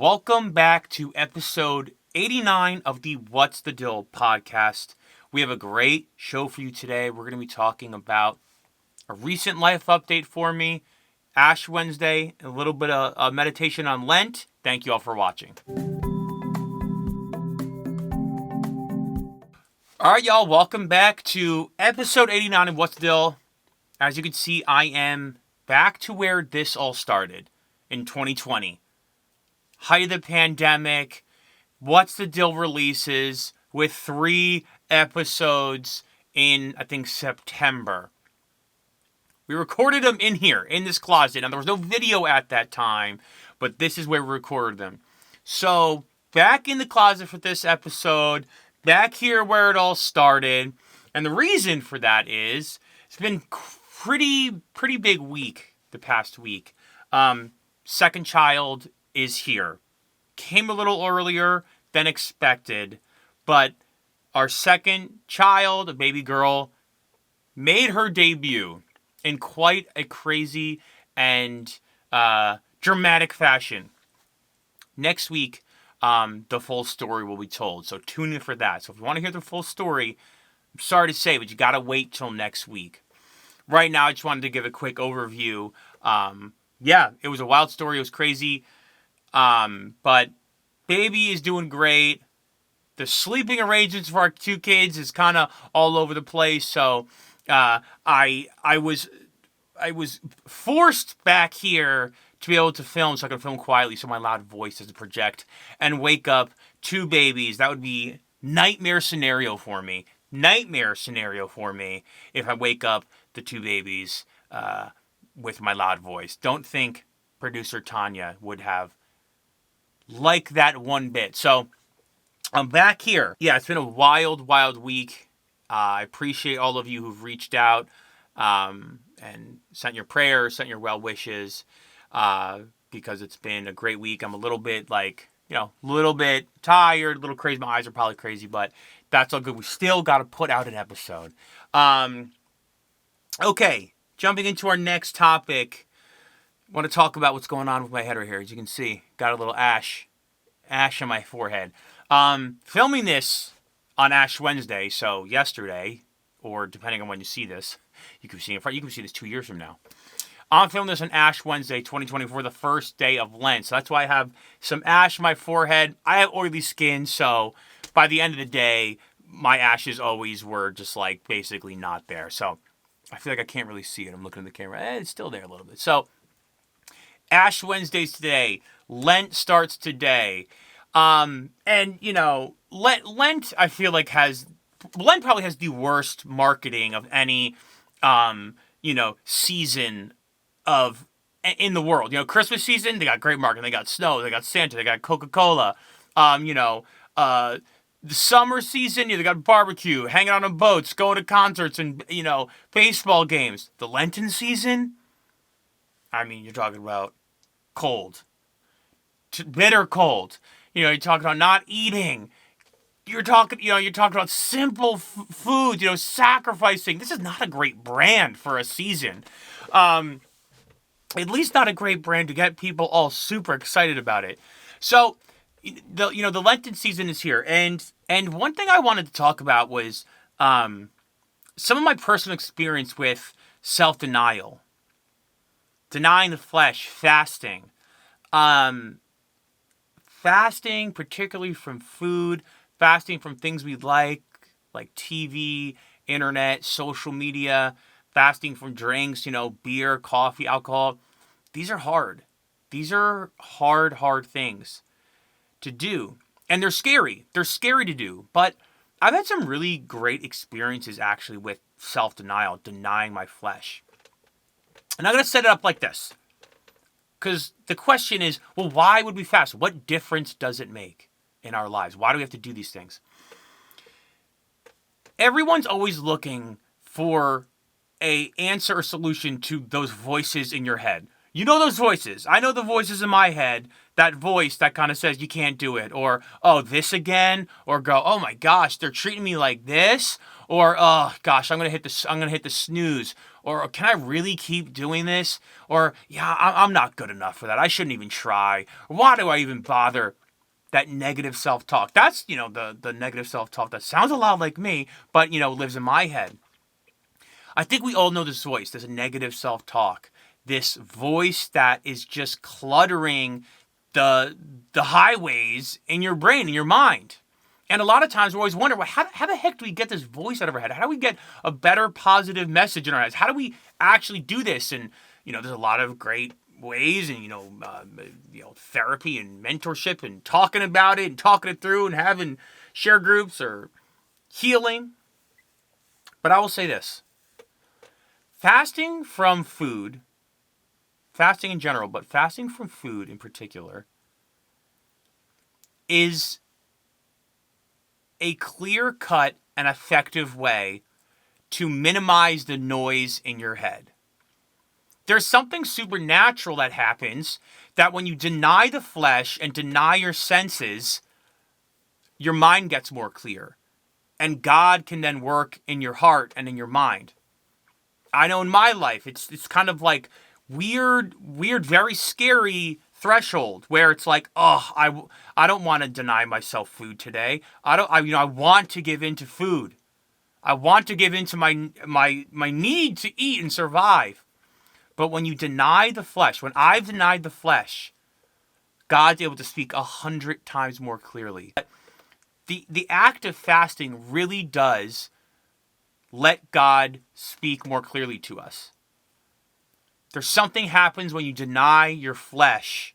Welcome back to episode 89 of the What's the Dill podcast. We have a great show for you today. We're going to be talking about a recent life update for me, Ash Wednesday, a little bit of a meditation on Lent. Thank you all for watching. All right, y'all, welcome back to episode 89 of What's the Dill. As you can see, I am back to where this all started in 2020. Height of the pandemic, What's the Dill releases with 3 episodes in, I think, September. We recorded them in here, in this closet. Now, there was no video at that time, but this is where we recorded them. So, back in the closet for this episode, back here where it all started. And the reason for that is, it's been pretty big week the past week. Second child is here. Came a little earlier than expected, but our second child, a baby girl, made her debut in quite a crazy and dramatic fashion. Next week, the full story will be told, so tune in for that. So if you want to hear the full story, I'm sorry to say, but you got to wait till next week. Right now, I just wanted to give a quick overview. It was a wild story. It was crazy. But baby is doing great. The sleeping arrangements for our 2 kids is kind of all over the place. So, I was forced back here to be able to film so I can film quietly so my loud voice doesn't project and wake up 2 babies. That would be nightmare scenario for me if I wake up the 2 babies, with my loud voice. Don't think producer Tanya would have like that one bit. So I'm back here. Yeah, it's been a wild week. I appreciate all of you who've reached out and sent your prayers, sent your well wishes, because it's been a great week. I'm a little bit little bit tired, a little crazy. My eyes are probably crazy, but that's all good. We still got to put out an episode. Okay, jumping into our next topic. I want to talk about what's going on with my head right here. As you can see, got a little ash on my forehead. Filming this on Ash Wednesday, so yesterday, or depending on when you see this, you can see this 2 years from now. I'm filming this on Ash Wednesday, 2024, the first day of Lent. So that's why I have some ash on my forehead. I have oily skin, so by the end of the day, my ashes always were just like basically not there. So I feel like I can't really see it. I'm looking at the camera. It's still there a little bit. So Ash Wednesday's today. Lent starts today. And, Lent, I feel like Lent probably has the worst marketing of any, season in the world. Christmas season, they got great marketing. They got snow, they got Santa, they got Coca-Cola. The summer season, they got barbecue, hanging out on boats, going to concerts and, baseball games. The Lenten season, you're talking about cold. Bitter cold. You're talking about not eating. You're talking about simple food, sacrificing. This is not a great brand for a season. At least not a great brand to get people all super excited about it. So, the Lenten season is here. And one thing I wanted to talk about was some of my personal experience with self-denial. Denying the flesh, fasting. Fasting, particularly from food, fasting from things we like TV, internet, social media, fasting from drinks, beer, coffee, alcohol. These are hard. These are hard things to do. And they're scary. They're scary to do. But I've had some really great experiences actually with self-denial, denying my flesh. And I'm going to set it up like this. Because the question is, well, why would we fast? What difference does it make in our lives? Why do we have to do these things? Everyone's always looking for an answer or solution to those voices in your head. You know those voices. I know the voices in my head. That voice that kind of says you can't do it. Or, oh, this again? Or go, oh my gosh, they're treating me like this? Or, oh gosh, I'm gonna hit the snooze. Or can I really keep doing this? Or, yeah, I'm not good enough for that. I shouldn't even try. Why do I even bother? That negative self-talk. That's, the negative self-talk that sounds a lot like me, but, lives in my head. I think we all know this voice. There's a negative self-talk. This voice that is just cluttering the highways in your brain, in your mind. And a lot of times we always wonder, well, how the heck do we get this voice out of our head? How do we get a better positive message in our heads? How do we actually do this? And, there's a lot of great ways and, therapy and mentorship and talking about it and talking it through and having share groups or healing. But I will say this. Fasting from food, fasting in general, but fasting from food in particular, is a clear-cut and effective way to minimize the noise in your head. There's something supernatural that happens that when you deny the flesh and deny your senses, your mind gets more clear. And God can then work in your heart and in your mind. I know in my life, it's kind of like weird, very scary threshold where it's like, oh, I don't want to deny myself food today. I want to give in to food. I want to give in to my need to eat and survive. But when you deny the flesh, when I've denied the flesh, God's able to speak 100 times more clearly. The act of fasting really does let God speak more clearly to us. There's something happens when you deny your flesh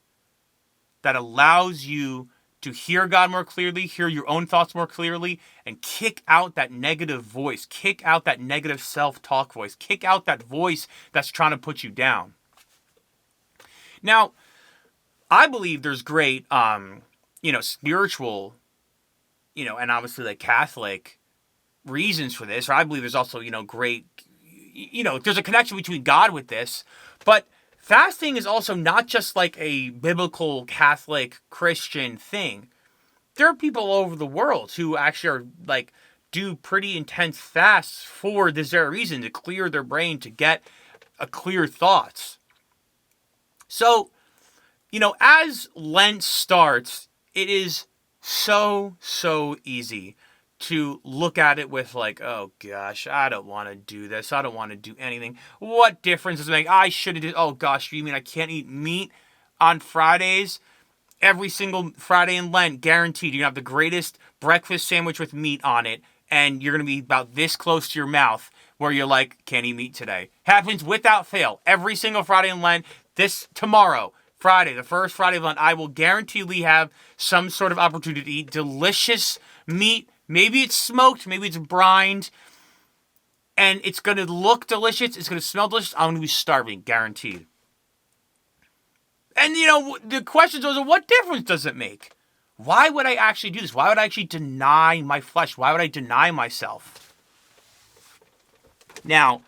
that allows you to hear God more clearly, hear your own thoughts more clearly, and kick out that negative voice, kick out that negative self-talk voice, kick out that voice that's trying to put you down. Now, I believe there's great, spiritual, and obviously like Catholic reasons for this, or I believe there's also, great, there's a connection between God with this, but fasting is also not just like a biblical Catholic Christian thing. There are people all over the world who actually are like do pretty intense fasts for this very reason, to clear their brain, to get a clear thoughts. So, as Lent starts, it is so easy to look at it with like, oh gosh, I don't want to do this. I don't want to do anything. What difference does it make? I should have did. Oh gosh, you mean I can't eat meat on Fridays? Every single Friday in Lent, guaranteed, you're going to have the greatest breakfast sandwich with meat on it, and you're going to be about this close to your mouth where you're like, can't eat meat today. Happens without fail. Every single Friday in Lent, tomorrow, Friday, the first Friday of Lent, I will guaranteedly have some sort of opportunity to eat delicious meat. Maybe it's smoked, maybe it's brined, and it's going to look delicious, it's going to smell delicious. I'm going to be starving, guaranteed. And, the question is, what difference does it make? Why would I actually do this? Why would I actually deny my flesh? Why would I deny myself? Now,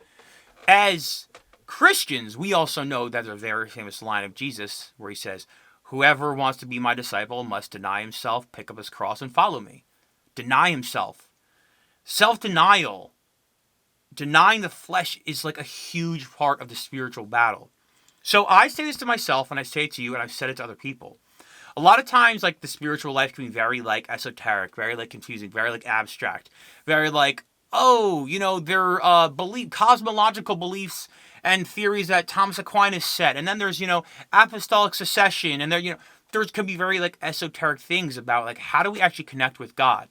as Christians, we also know that there's a very famous line of Jesus where he says, whoever wants to be my disciple must deny himself, pick up his cross, and follow me. Deny himself. Self-denial, denying the flesh is like a huge part of the spiritual battle. So I say this to myself, and I say it to you, and I've said it to other people. A lot of times, like, the spiritual life can be very, like, esoteric, very, like, confusing, very, like, abstract, very, like, there are cosmological beliefs and theories that Thomas Aquinas said, and then there's, apostolic succession, and there can be very, like, esoteric things about, like, how do we actually connect with God?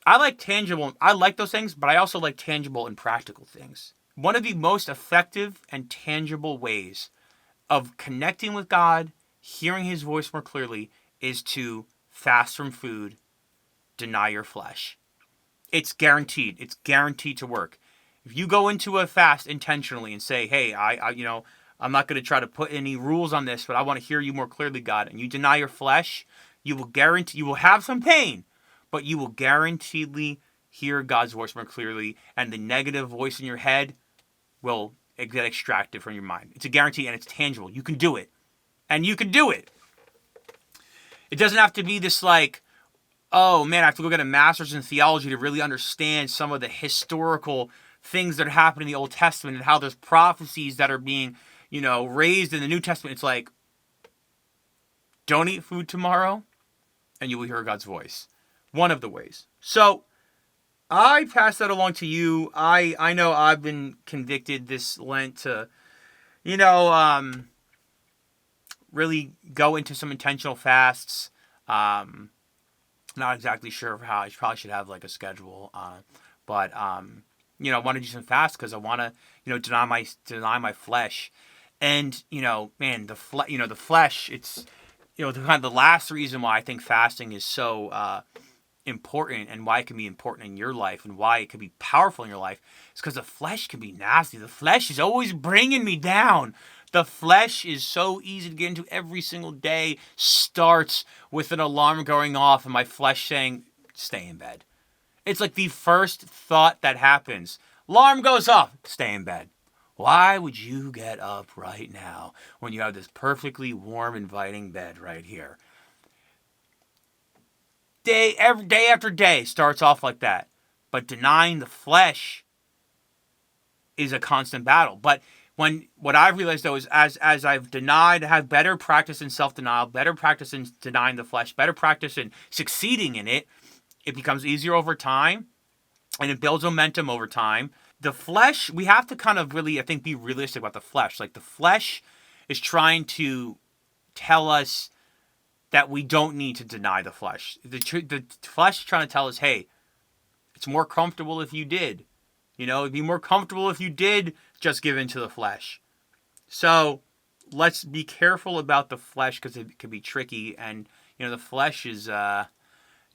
I like those things, but I also like tangible and practical things. One of the most effective and tangible ways of connecting with God, hearing his voice more clearly, is to fast from food, deny your flesh. It's guaranteed. It's guaranteed to work. If you go into a fast intentionally and say, hey, I'm not going to try to put any rules on this, but I want to hear you more clearly, God, and you deny your flesh, you will have some pain, but you will guaranteedly hear God's voice more clearly, and the negative voice in your head will get extracted from your mind. It's a guarantee, and it's tangible. You can do it. And you can do it. It doesn't have to be this like, oh man, I have to go get a master's in theology to really understand some of the historical things that happen in the Old Testament and how there's prophecies that are being, raised in the New Testament. It's like, don't eat food tomorrow and you will hear God's voice. One of the ways. So I pass that along to you. I know I've been convicted this Lent to, really go into some intentional fasts. Not exactly sure how. I probably should have like a schedule. But I want to do some fasts because I want to, deny my flesh. And, man, the flesh, it's, the last reason why I think fasting is so important and why it can be important in your life and why it can be powerful in your life is because the flesh can be nasty. The flesh is always bringing me down. The flesh is so easy to get into every single day. Starts with an alarm going off and my flesh saying, stay in bed. It's like the first thought that happens. Alarm goes off, stay in bed. Why would you get up right now when you have this perfectly warm, inviting bed right here? Day after day starts off like that. But denying the flesh is a constant battle. But what I've realized though is as I've denied, have better practice in self-denial, better practice in denying the flesh, better practice in succeeding in it, it becomes easier over time and it builds momentum over time. The flesh, we have to kind of really, I think, be realistic about the flesh. Like the flesh is trying to tell us that we don't need to deny the flesh. The flesh is trying to tell us, hey, it's more comfortable if you did. It'd be more comfortable if you did just give in to the flesh. So let's be careful about the flesh because it can be tricky. And, the flesh is,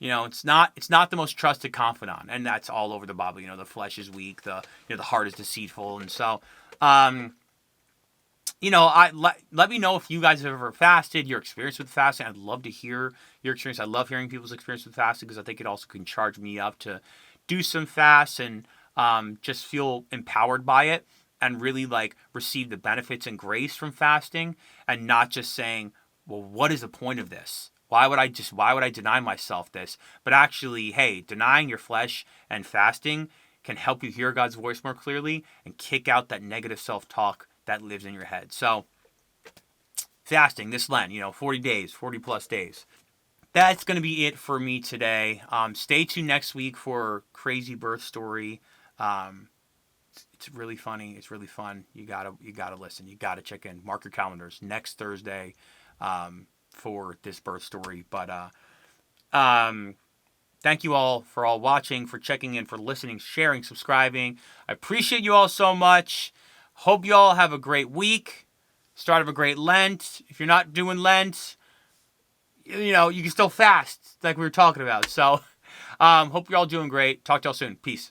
it's not the most trusted confidant. And that's all over the Bible. The flesh is weak. The heart is deceitful. And so, let me know if you guys have ever fasted, your experience with fasting. I'd love to hear your experience. I love hearing people's experience with fasting because I think it also can charge me up to do some fasts and just feel empowered by it and really receive the benefits and grace from fasting and not just saying, well, what is the point of this? Why would I deny myself this? But actually, hey, denying your flesh and fasting can help you hear God's voice more clearly and kick out that negative self-talk that lives in your head. So, fasting this Lent, 40 days, 40 plus days. That's going to be it for me today. Stay tuned next week for Crazy Birth Story. It's really funny. It's really fun. You gotta listen. You gotta check in. Mark your calendars. Next Thursday for this birth story. But thank you all for all watching, for checking in, for listening, sharing, subscribing. I appreciate you all so much. Hope you all have a great week. Start of a great Lent. If you're not doing Lent, you can still fast like we were talking about. So hope you're all doing great. Talk to y'all soon. Peace.